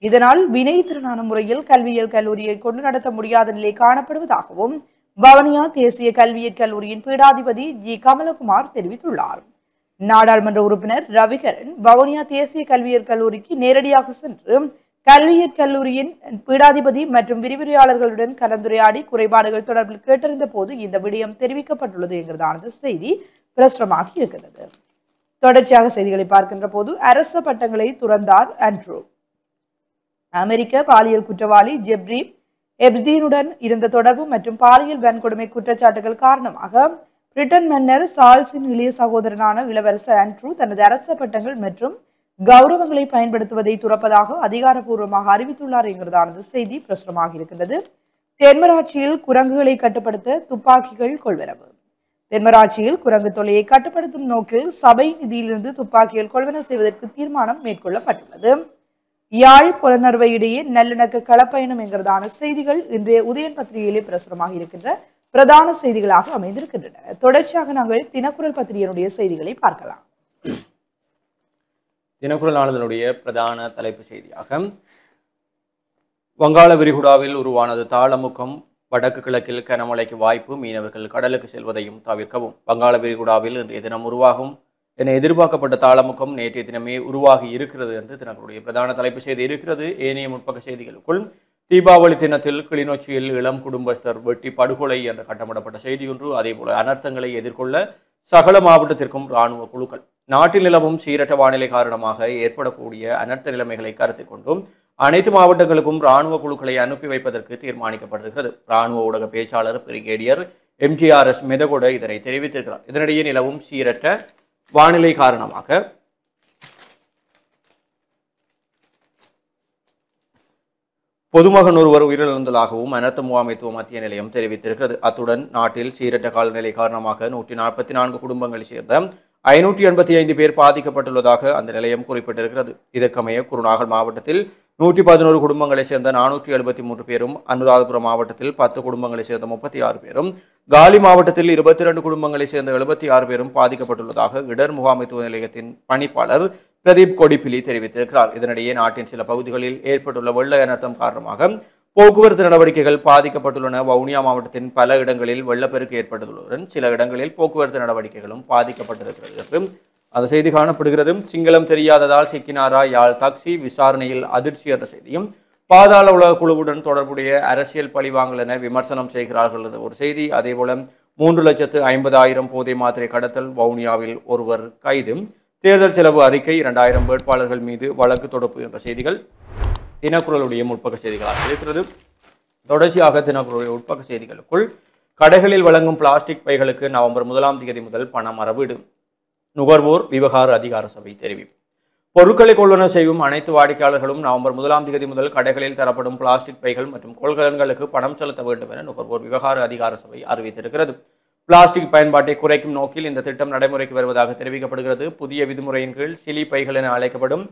இதனால் வினைத்திறனான முறையில் கல்வியியல் கல்லூரியை கொண்டு நடத்த முடியாத நிலை காணப்படுவதாகவும் வவுனியா தேசிய கல்வியியற் கல்லூரியின் பீடாதிபதி ஜி கமலகுமார் தெரிவித்துள்ளார். நாடாளுமன்ற உறுப்பினர் ரவிகரன் வவுனியா தேசிய கல்வியியற் கல்லூரிக்கு நேரடியாக சென்று கல்வியியற் கல்லூரியின் பீடாதிபதி மற்றும் விரிவுரையாளர்களுடன் கலந்துரையாடி குறைபாடுகள் தொடர்பில் கேட்டறிந்த போது இந்த விடயம் தெரிவிக்கப்பட்டுள்ளது என்கிறதானது செய்தி பிரசுரமாகி இருக்கிறது. தொடர்ச்சியாக செய்திகளை பார்க்கின்ற போது அரச பட்டங்களை துறந்தார் ஆண்ட்ரூ. அமெரிக்க பாலியல் குற்றவாளி ஜெப்ரி எப்ஸ்டீனுடன் இருந்த தொடர்பு மற்றும் பாலியல் வன்கொடுமை குற்றச்சாட்டுகள் காரணமாக பிரிட்டன் மன்னர் சார்ல்ஸின் இளைய சகோதரனான இளவரசர் ஆண்ட்ரூ தனது அரச பட்டங்கள் மற்றும் கௌரவங்களை பயன்படுத்துவதை துறப்பதாக அதிகாரப்பூர்வமாக அறிவித்துள்ளார் என்கிறதானது செய்தி பிரசுரமாக இருக்கின்றது. தென்மராட்சியில் குரங்குகளை கட்டுப்படுத்த துப்பாக்கிகள் கொள்வனவு. தென்மராட்சியில் குரங்கு தொல்லையை கட்டுப்படுத்தும் நோக்கில் சபை நிதியிலிருந்து துப்பாக்கிகள் கொள்வனவு செய்வதற்கு தீர்மானம் மேற்கொள்ளப்பட்டுள்ளது. யாழ் புலனறுவை இடையே நல்லிணக்க களப்பயணம் என்கிறதான செய்திகள் இன்றைய உதயன் பத்திரிகையிலே பிரசுரமாக இருக்கின்ற பிரதான செய்திகளாக அமைந்திருக்கின்றன. தொடர்ச்சியாக நாங்கள் தினக்குரல் பத்திரிகையினுடைய செய்திகளை பார்க்கலாம். தினக்குரல் நாளிதழுடைய பிரதான தலைப்பு செய்தியாக வங்காள விரிகுடாவில் உருவானது தாளமுக்கம். வடக்கு கிழக்கில் கனமழைக்கு வாய்ப்பு. மீனவர்கள் கடலுக்கு செல்வதையும் தவிர்க்கவும். வங்காள விரிகுடாவில் இன்றைய தினம் உருவாகும் என எதிர்பார்க்கப்பட்ட தாளமுக்கம் நேற்றைய தினமே உருவாகி இருக்கிறது என்று தினக்குடைய பிரதான தலைப்பு செய்தி இருக்கிறது. ஏனைய முற்பக்க செய்திகளுக்குள் தீபாவளி தினத்தில் கிளிநொச்சியில் இளம் குடும்பஸ்தர் வெட்டி படுகொலை என்ற கட்டமிடப்பட்ட செய்தி ஒன்று. அதேபோல அனர்த்தங்களை எதிர்கொள்ள சகல மாவட்டத்திற்கும் இராணுவ குழுக்கள். நாட்டில் நிலவும் சீரற்ற வானிலை காரணமாக ஏற்படக்கூடிய அனர்த்த நிலைமைகளை கருத்தில் கொண்டும் அனைத்து மாவட்டங்களுக்கும் இராணுவ குழுக்களை அனுப்பி வைப்பதற்கு தீர்மானிக்கப்பட்டிருக்கிறது. இராணுவ ஊடக பேச்சாளர் பிரிகேடியர் MGRS மெதகொட இதனை தெரிவித்திருக்கிறார். இதனிடையே நிலவும் சீரற்ற வானிலை காரணமாக பொதுமகன் ஒருவர் உயிரிழந்ததாகவும் அனர்த்த முகாமைத்துவ மத்திய நிலையம் தெரிவித்திருக்கிறது. அத்துடன் நாட்டில் சீரற்ற காலநிலை காரணமாக 144 குடும்பங்களைச் சேர்ந்த 585 பேர் பாதிக்கப்பட்டுள்ளதாக அந்த நிலையம் குறிப்பிட்டிருக்கிறது. இதற்கமைய குருநாகல் மாவட்டத்தில் 111 குடும்பங்களைச் சேர்ந்த 473 பேரும், அனுராதபுரம் மாவட்டத்தில் 10 குடும்பங்களைச் சேர்ந்த 36 பேரும், காலி மாவட்டத்தில் 22 குடும்பங்களைச் சேர்ந்த 76 பேரும் பாதிக்கப்பட்டுள்ளதாக இடர் முகாமைத்துவ நிலையத்தின் பணிப்பாளர் பிரதீப் கொடிப்பிலி தெரிவித்திருக்கிறார். இதனிடையே நாட்டின் சில பகுதிகளில் ஏற்பட்டுள்ள வெள்ள அனர்த்தம் காரணமாக போக்குவரத்து நடவடிக்கைகள் பாதிக்கப்பட்டுள்ளன. வவுனியா மாவட்டத்தின் பல இடங்களில் வெள்ளப்பெருக்கு ஏற்பட்டுள்ளதுடன் சில இடங்களில் போக்குவரத்து நடவடிக்கைகளும் பாதிக்கப்பட்டிருக்கிறது என்று அந்த செய்தி காணப்படுகிறது. சிங்களம் தெரியாததால் சிக்கினாரா யாழ் டாக்ஸி, விசாரணையில் அதிர்ச்சி என்ற செய்தியும், பாதாள உலக குழுவுடன் தொடர்புடைய அரசியல் பழிவாங்கல் என விமர்சனம் செய்கிறார்கள் என்ற ஒரு செய்தி. அதேபோல 3,50,000 போதை மாத்திரை கடத்தல், வவுனியாவில் ஒருவர் கைது, தேர்தல் செலவு அறிக்கை, 2000 வேட்பாளர்கள் மீது வழக்கு தொடுப்பு என்ற செய்திகள் தினக்குரலுடைய முற்பக்க செய்திகளாக இருக்கிறது. தொடர்ச்சியாக தினக்குரலுடைய உட்பக்க செய்திகளுக்குள் கடைகளில் வழங்கும் பிளாஸ்டிக் பைகளுக்கு நவம்பர் 1ஆம் தேதி முதல் பண மறவீடு. நுகர்வோர் விவகார அதிகார சபை தெரிவிப்பு. பொருட்களை கொள்வனவு செய்யும் அனைத்து வாடிக்கையாளர்களும் நவம்பர் 1ஆம் தேதி முதல் கடைகளில் தரப்படும் பிளாஸ்டிக் பைகள் மற்றும் கொள்கலன்களுக்கு பணம் செலுத்த வேண்டும் என நுகர்வோர் விவகார அதிகார சபை அறிவித்திருக்கிறது. பிளாஸ்டிக் பயன்பாட்டை குறைக்கும் நோக்கில் இந்த திட்டம் நடைமுறைக்கு வருவதாக தெரிவிக்கப்படுகிறது. புதிய விதிமுறையின் கீழ் சிலி பைகள் என அழைக்கப்படும்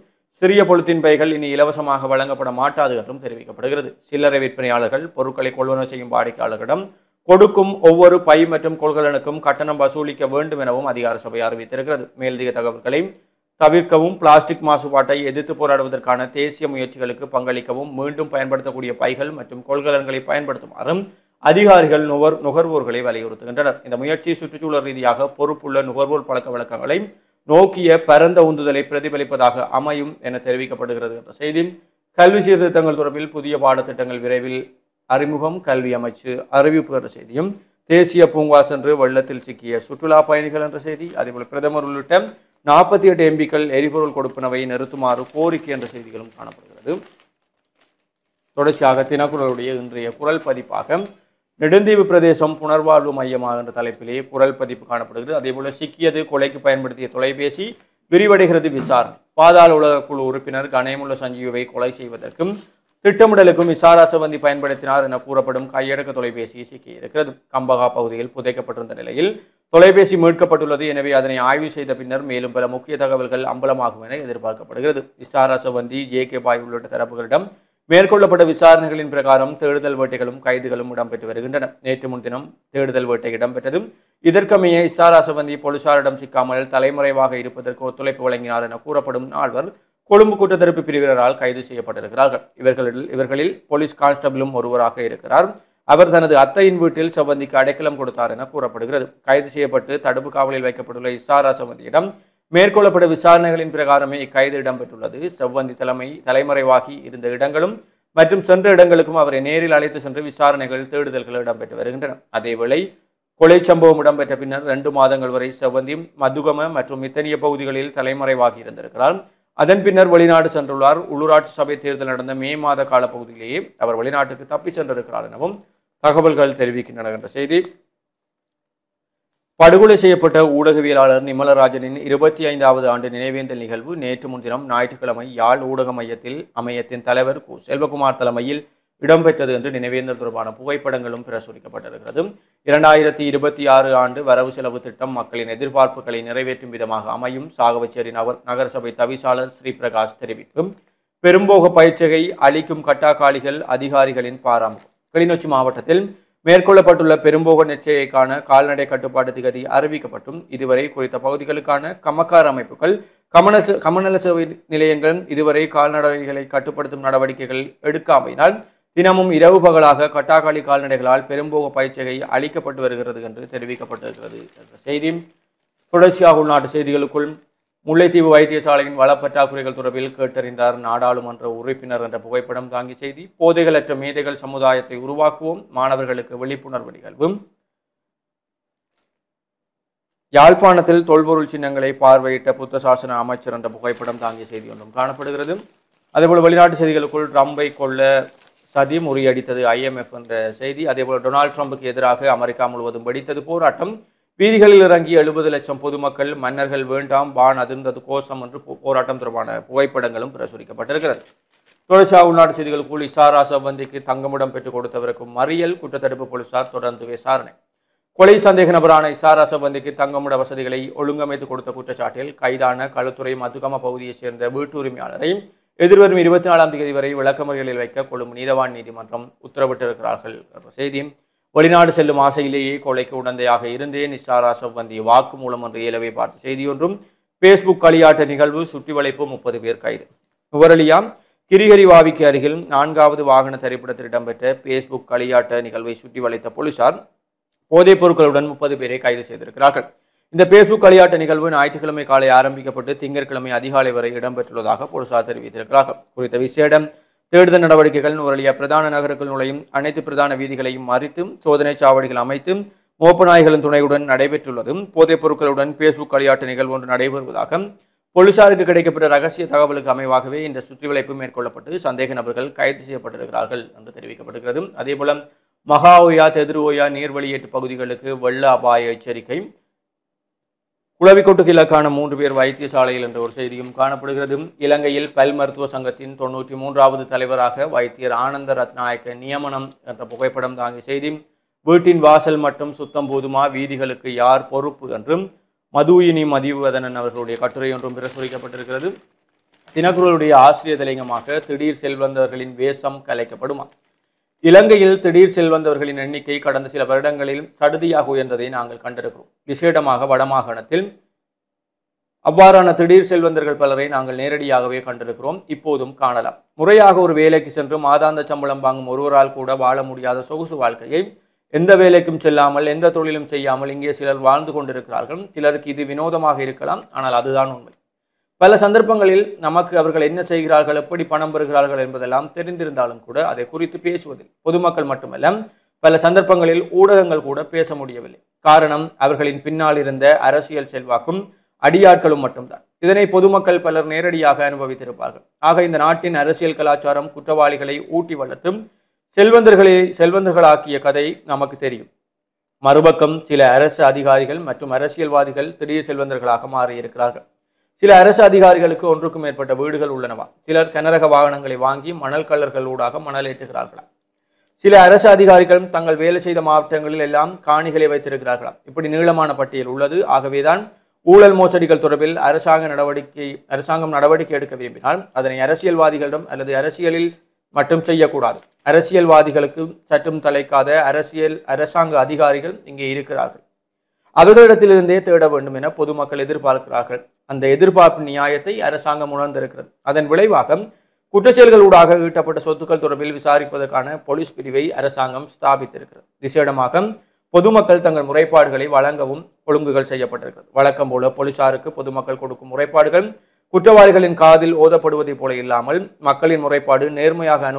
சிறிய பொலித்தீன் பைகள் இனி இலவசமாக வழங்கப்பட மாட்டாது என்றும் தெரிவிக்கப்படுகிறது. சில்லறை விற்பனையாளர்கள் பொருட்களை கொள்வனவு செய்யும் வாடிக்கையாளர்களிடம் கொடுக்கும் ஒவ்வொரு பை மற்றும் கொள்கலனுக்கும் கட்டணம் வசூலிக்க வேண்டும் எனவும் அதிகார சபை அறிவித்திருக்கிறது. மேலதிக தகவல்களை தவிர்க்கவும், பிளாஸ்டிக் மாசுபாட்டை எதிர்த்து போராடுவதற்கான தேசிய முயற்சிகளுக்கு பங்களிக்கவும், மீண்டும் பயன்படுத்தக்கூடிய பைகள் மற்றும் கொள்கலன்களை பயன்படுத்துமாறும் அதிகாரிகள் நுகர்வோர்களை வலியுறுத்துகின்றனர். இந்த முயற்சி சுற்றுச்சூழல் ரீதியாக பொறுப்புள்ள நுகர்வோர் பழக்க வழக்கங்களை நோக்கிய பரந்த உந்துதலை பிரதிபலிப்பதாக அமையும் என தெரிவிக்கப்படுகிறது என்ற செய்தி. கல்வி சீர்திருத்தங்கள் தொடர்பில் புதிய பாடத்திட்டங்கள் விரைவில் அறிமுகம், கல்வி அமைச்சு அறிவிப்பு என்ற செய்தியும், தேசிய பூங்கா சென்று வெள்ளத்தில் சிக்கிய சுற்றுலா பயணிகள் என்ற செய்தி, அதேபோல பிரதமர் உள்ளிட்ட 48 எம்பிக்கள் எரிபொருள் கொடுப்பனவை நிறுத்துமாறு கோரிக்கை என்ற செய்திகளும் காணப்படுகிறது. தொடர்ச்சியாக தினக்குரலுடைய இன்றைய குரல் பதிப்பாக நெடுந்தீவு பிரதேசம் புனர்வாழ்வு மையமாக என்ற தலைப்பிலே குரல் பதிப்பு காணப்படுகிறது. அதேபோல சிக்கியது, கொலைக்கு பயன்படுத்திய தொலைபேசி, விரிவடைகிறது விசாரணை, பாதாள உலக குழு உறுப்பினர் கணேமுள்ள சஞ்சீவை கொலை செய்வதற்கும் திட்டமிடலுக்கும் விசாரா சிவந்தி பயன்படுத்தினார் என கூறப்படும் கையடக்க தொலைபேசி சிக்கியிருக்கிறது. கம்பகா பகுதியில் புதைக்கப்பட்டிருந்த நிலையில் தொலைபேசி மீட்கப்பட்டுள்ளது. எனவே அதனை ஆய்வு செய்த பின்னர் மேலும் பல முக்கிய தகவல்கள் அம்பலமாகும் என எதிர்பார்க்கப்படுகிறது. விசாரா சிவந்தி, ஜே.கே. பாய் உள்ளிட்ட தரப்புகளிடம் மேற்கொள்ளப்பட்ட விசாரணைகளின் பிரகாரம் தேடுதல் வேட்டைகளும் கைதுகளும் இடம்பெற்று வருகின்றன. நேற்று முன்தினம் தேடுதல் வேட்டை இடம்பெற்றது. இதற்கமைய இசாரா சிவந்தி போலீசாரிடம் சிக்காமல் தலைமறைவாக இருப்பதற்கு ஒத்துழைப்பு வழங்கினார் என கூறப்படும் 4 கொழும்பு குற்றத்தடுப்பு பிரிவினரால் கைது செய்யப்பட்டிருக்கிறார்கள். இவர்களில் போலீஸ் கான்ஸ்டபிளும் ஒருவராக இருக்கிறார். அவர் தனது அத்தையின் வீட்டில் செவ்வந்திக்கு அடைக்கலம் கொடுத்தார் என கூறப்படுகிறது. கைது செய்யப்பட்டு தடுப்பு காவலில் வைக்கப்பட்டுள்ள இசாரா செவ்வந்தியிடம் மேற்கொள்ளப்பட்ட விசாரணைகளின் பிரகாரமே இக்கைது இடம்பெற்றுள்ளது. செவ்வந்தி தலைமறைவாகி இருந்த இடங்களும் மற்றும் சென்ற இடங்களுக்கும் அவரை நேரில் அழைத்து சென்று விசாரணைகள், தேடுதல்கள் இடம்பெற்று வருகின்றன. அதேவேளை கொலை சம்பவம் இடம்பெற்ற பின்னர் 2 மாதங்கள் வரை செவ்வந்தி மதுகம மற்றும் மித்தனிய பகுதிகளில் தலைமறைவாகி இருந்திருக்கிறார். அதன் பின்னர் வெளிநாடு சென்றுள்ளார். உள்ளூராட்சி சபை தேர்தல் நடந்த மே மாத கால பகுதியிலேயே அவர் வெளிநாட்டுக்கு தப்பி சென்றிருக்கிறார் எனவும் தகவல்கள் தெரிவிக்கின்றன என்ற செய்தி. படுகொலை செய்யப்பட்ட ஊடகவியலாளர் நிமலராஜனின் 25வது ஆண்டு நினைவேந்தல் நிகழ்வு நேற்று முன்தினம் ஞாயிற்றுக்கிழமை யாழ் ஊடக அமையத்தின் தலைவர் கு. செல்வகுமார் தலைமையில் இடம்பெற்றது என்று நினைவேந்தல் தொடர்பான புகைப்படங்களும் பிரசுரிக்கப்பட்டிருக்கிறது. 2026 ஆண்டு வரவு செலவு திட்டம் மக்களின் எதிர்பார்ப்புகளை நிறைவேற்றும் விதமாக அமையும். சாகவச்சேரி நகரசபை தவிசாளர் ஸ்ரீ பிரகாஷ் தெரிவிக்கும். பெரும்போக பயிற்சியை அளிக்கும் கட்டாக்காளிகள் அதிகாரிகளின் பாராமுகம். கிளிநொச்சி மாவட்டத்தில் மேற்கொள்ளப்பட்டுள்ள பெரும்போக நெச்சைக்கான கால்நடை கட்டுப்பாட்டு திகதி அறிவிக்கப்பட்டும் இதுவரை குறித்த பகுதிகளுக்கான கமக்கார் அமைப்புகள், கமநல சேவை நிலையங்கள் இதுவரை கால்நடைகளை கட்டுப்படுத்தும் நடவடிக்கைகள் எடுக்காமையினால் தினமும் இரவு பகலாக கட்டாக்காளி கால்நடைகளால் பெரும்போக பயிற்சியை அளிக்கப்பட்டு வருகிறது என்று தெரிவிக்கப்பட்டிருக்கிறது என்ற செய்தி. தொடர்ச்சியாக உள்நாட்டு செய்திகளுக்குள் முல்லைத்தீவு வைத்தியசாலையின் வளப்பற்றாக்குறைகள் தொடர்பில் கேட்டறிந்தார் நாடாளுமன்ற உறுப்பினர் என்ற புகைப்படம் தாங்கி செய்தி. போதைகளற்ற மேதைகள் சமுதாயத்தை உருவாக்குவோம், மாணவர்களுக்கு விழிப்புணர்வு நிகழ்வு. யாழ்ப்பாணத்தில் தொல்பொருள் சின்னங்களை பார்வையிட்ட புத்த சாசன அமைச்சர் என்ற புகைப்படம் தாங்கிய செய்தி ஒன்றும் காணப்படுகிறது. அதேபோல் வெளிநாட்டு செய்திகளுக்குள் ட்ரம்பை கொள்ள சதி முறியடித்தது IMF என்ற செய்தி. அதேபோல் டொனால்ட் ட்ரம்புக்கு எதிராக அமெரிக்கா முழுவதும் வெடித்தது போராட்டம். வீதிகளில் இறங்கி 70 லட்சம் பொதுமக்கள், மன்னர்கள் வேண்டாம், வான் அதிர்ந்தது கோஷம் என்று போராட்டம் தொடர்பான புகைப்படங்களும் பிரசுரிக்கப்பட்டிருக்கிறது. தொடர்ச்சியாக உள்நாட்டு செய்திகளுக்குள் இசாரா சம்பந்திக்கு தங்குமிடம் பெற்றுக் கொடுத்தவருக்கும் மறியல் குற்றத்தடுப்பு போலீசார் தொடர்ந்து விசாரணை. கொலை சந்தேக நபரான இசாரா சம்பந்திக்கு தங்குமிட வசதிகளை ஒழுங்கமைத்து கொடுத்த குற்றச்சாட்டில் கைதான களுத்துறை மதுகம பகுதியைச் சேர்ந்த வீட்டு உரிமையாளரை எதிர்வரும் 24ஆம் தேதி வரை விளக்கமறியலில் வைக்க கொழும்பு நீதவான் நீதிமன்றம் உத்தரவிட்டிருக்கிறார்கள் என்ற செய்தி. வெளிநாடு செல்லும் ஆசையிலேயே கொலைக்கு உடந்தையாக இருந்தேன் இசாரா சம்பந்தி வாக்குமூலம் என்று இயலவே பார்த்த செய்தியொன்றும். பேஸ்புக் களியாட்ட நிகழ்வு சுற்றி வளைப்பு 30 பேர் கைது. நுவரெலியா கிரிகரிவாவிக்கு அருகில் 4வது வாகன திரைப்படத்தில் இடம்பெற்ற பேஸ்புக் களியாட்ட நிகழ்வை சுற்றி வளைத்த போலீசார் போதைப் பொருட்களுடன் 30 பேரை கைது செய்திருக்கிறார்கள். இந்த பேஸ்புக் களியாட்ட நிகழ்வு ஞாயிற்றுக்கிழமை காலை ஆரம்பிக்கப்பட்டு திங்கட்கிழமை அதிகாலை வரை இடம்பெற்றுள்ளதாக போலீசார் தெரிவித்திருக்கிறார்கள். குறித்த விசேடம் தேடுதல் நடவடிக்கைகள் நுவரெலியா பிரதான நகருக்குள் நுழையும் அனைத்து பிரதான வீதிகளையும் மறித்து சோதனை சாவடிகள் அமைத்து மோப்ப நாய்களின் துணையுடன் நடைபெற்றுள்ளதும் போதைப் பொருட்களுடன் பேஸ்புக் களியாட்ட நிகழ்வு ஒன்று நடைபெறுவதாக போலீசாருக்கு கிடைக்கப்பட்ட ரகசிய தகவலுக்கு அமைவாகவே இந்த சுற்றிவளைப்பு மேற்கொள்ளப்பட்டு சந்தேக நபர்கள் கைது செய்யப்பட்டிருக்கிறார்கள் என்று தெரிவிக்கப்படுகிறது. அதேபோல மகாஓயா தெதிர்ஓயா நீர் வெளியேற்று பகுதிகளுக்கு வெள்ள அபாய எச்சரிக்கை. குளவிக்கொட்டுக்கு இலக்கான 3 பேர் வைத்தியசாலையில் என்ற ஒரு செய்தியும் காணப்படுகிறது. இலங்கையில் பல் மருத்துவ சங்கத்தின் 93வது தலைவராக வைத்தியர் ஆனந்த ரத்நாயக்க நியமனம் என்ற புகைப்படம் தாங்கிய செய்தி. வீட்டின் வாசல் மட்டும் சுத்தம் போதுமா, வீதிகளுக்கு யார் பொறுப்பு என்றும் மதுயினி மதிவதனன் அவர்களுடைய கட்டுரை ஒன்றும் பிரசுரிக்கப்பட்டிருக்கிறது. தினக்குரலுடைய ஆசிரியர் தலையங்கமாக திடீர் செல்வந்தவர்களின் வேஷம் கலைக்கப்படுமா? இலங்கையில் திடீர் செல்வந்தவர்களின் எண்ணிக்கை கடந்த சில வருடங்களில் சடுதியாக உயர்ந்ததை நாங்கள் கண்டிருக்கிறோம். விசேடமாக வடமாகாணத்தில் அவ்வாறான திடீர் செல்வந்தர்கள் பலரை நாங்கள் நேரடியாகவே கண்டிருக்கிறோம், இப்போதும் காணலாம். முறையாக ஒரு வேலைக்கு சென்று மாதாந்த சம்பளம் வாங்கும் ஒருவரால் கூட வாழ முடியாத சொகுசு வாழ்க்கையை எந்த வேலைக்கும் செல்லாமல் எந்த தொழிலும் செய்யாமல் இங்கே சிலர் வாழ்ந்து கொண்டிருக்கிறார்கள். சிலருக்கு இது வினோதமாக இருக்கலாம், ஆனால் அதுதான் உண்மை. பல சந்தர்ப்பங்களில் நமக்கு அவர்கள் என்ன செய்கிறார்கள், எப்படி பணம் பெறுகிறார்கள் என்பதெல்லாம் தெரிந்திருந்தாலும் கூட அதை குறித்து பேசுவதில் பொதுமக்கள் மட்டுமல்ல பல சந்தர்ப்பங்களில் ஊடகங்கள் கூட பேச முடியவில்லை. காரணம் அவர்களின் பின்னால் இருந்த அரசியல் செல்வாக்கும் அடியாட்களும் மட்டும்தான். இதனை பொதுமக்கள் பலர் நேரடியாக அனுபவித்திருப்பார்கள். ஆக இந்த நாட்டின் அரசியல் கலாச்சாரம் குற்றவாளிகளை ஊட்டி வளர்த்தும் செல்வந்தர்களாக்கிய கதை நமக்கு தெரியும். மறுபக்கம் சில அரசு அதிகாரிகள் மற்றும் அரசியல்வாதிகள் திடீர் செல்வந்தர்களாக மாறியிருக்கிறார்கள். சில அரசு அதிகாரிகளுக்கு ஒன்றுக்கும் மேற்பட்ட வீடுகள் உள்ளனவா? சிலர் கனரக வாகனங்களை வாங்கி மணல் கள்ளர்களூடாக மணல் ஏற்றுகிறார்களா? சில அரசு அதிகாரிகள் தங்கள் வேலை செய்த மாவட்டங்களில் எல்லாம் காணிகளை வைத்திருக்கிறார்களா? இப்படி நீளமான பட்டியல் உள்ளது. ஆகவேதான் ஊழல் மோசடிகள் தொடர்பில் அரசாங்கம் நடவடிக்கை எடுக்க விரும்பினால் அதனை அரசியல்வாதிகளிடம் அல்லது அரசியலில் மட்டும் செய்யக்கூடாது. அரசியல்வாதிகளுக்கு சற்றும் தலைக்காத அரசாங்க அதிகாரிகள் இங்கே இருக்கிறார்கள். அவர்களிடத்திலிருந்தே தேட வேண்டும் என பொதுமக்கள் எதிர்பார்க்கிறார்கள். அந்த எதிர்பார்ப்பு நியாயத்தை அரசாங்கம் உணர்ந்திருக்கிறது. அதன் விளைவாக குற்றச்செயல்களூடாக ஈட்டப்பட்ட சொத்துக்கள் தொடர்பில் விசாரிப்பதற்கான போலீஸ் பிரிவை அரசாங்கம் ஸ்தாபித்திருக்கிறது. விசேடமாக பொதுமக்கள் தங்கள் முறைப்பாடுகளை வழங்கவும் ஒழுங்குகள் செய்யப்பட்டிருக்கிறது. வழக்கம் போல போலீசாருக்கு பொதுமக்கள் கொடுக்கும் முறைப்பாடுகள் குற்றவாளிகளின் காதில் ஓதப்படுவதை போல இல்லாமல் மக்களின் முறைப்பாடு நேர்மையாக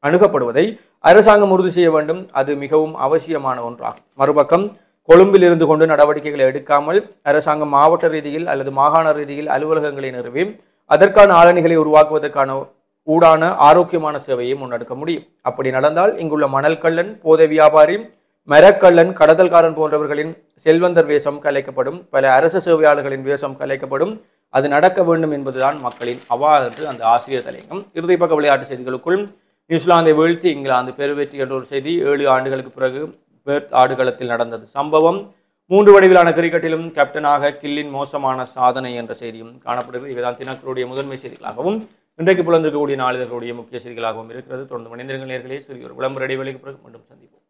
அணுகப்படுவதை அரசாங்கம் உறுதி செய்ய வேண்டும். அது மிகவும் அவசியமான ஒன்றாகும். மறுபக்கம் கொழும்பில் இருந்து கொண்டு நடவடிக்கைகளை எடுக்காமல் அரசாங்கம் மாவட்ட ரீதியில் அல்லது மாகாண ரீதியில் அலுவலகங்களை நிறுவி அதற்கான ஆளணிகளை உருவாக்குவதற்கான ஊடான ஆரோக்கியமான சேவையை முன்னெடுக்க முடியும். அப்படி நடந்தால் இங்குள்ள மணல் கள்ளன், போதை வியாபாரி, மரக்கள்ளன், கடத்தல்காரன் போன்றவர்களின் செல்வந்தர் வேஷம் கலைக்கப்படும். பல அரசு சேவையாளர்களின் வேஷம் கலைக்கப்படும். அது நடக்க வேண்டும் என்பதுதான் மக்களின் அவா என்று அந்த ஆசிரியர் தலையங்கம். இறுதி பக்க விளையாட்டு செய்திகளுக்குள் நியூசிலாந்தை வீழ்த்தி இங்கிலாந்து பெருவெற்றி என்ற ஒரு செய்தி. 7 ஆண்டுகளுக்கு பிறகு பெர்த் ஆடுகளத்தில் நடந்தது சம்பவம். 3 வடிவிலான கிரிக்கெட்டிலும் கேப்டனாக கில்லின் மோசமான சாதனை என்ற செய்தியும் காணப்படுகிறது. இவைதான் தினக்கருடைய முதன்மை செய்திகளாகவும் இன்றைக்கு புலந்திருக்கக்கூடிய நாளிதழ்களுடைய முக்கிய செய்திகளாகவும் இருக்கிறது. தொடர்ந்து மனிதர்கள் நேர்களே சிறிய ஒரு விளம்பர இடைவெளிக்கு பிறகு மீண்டும் சந்திப்போம்.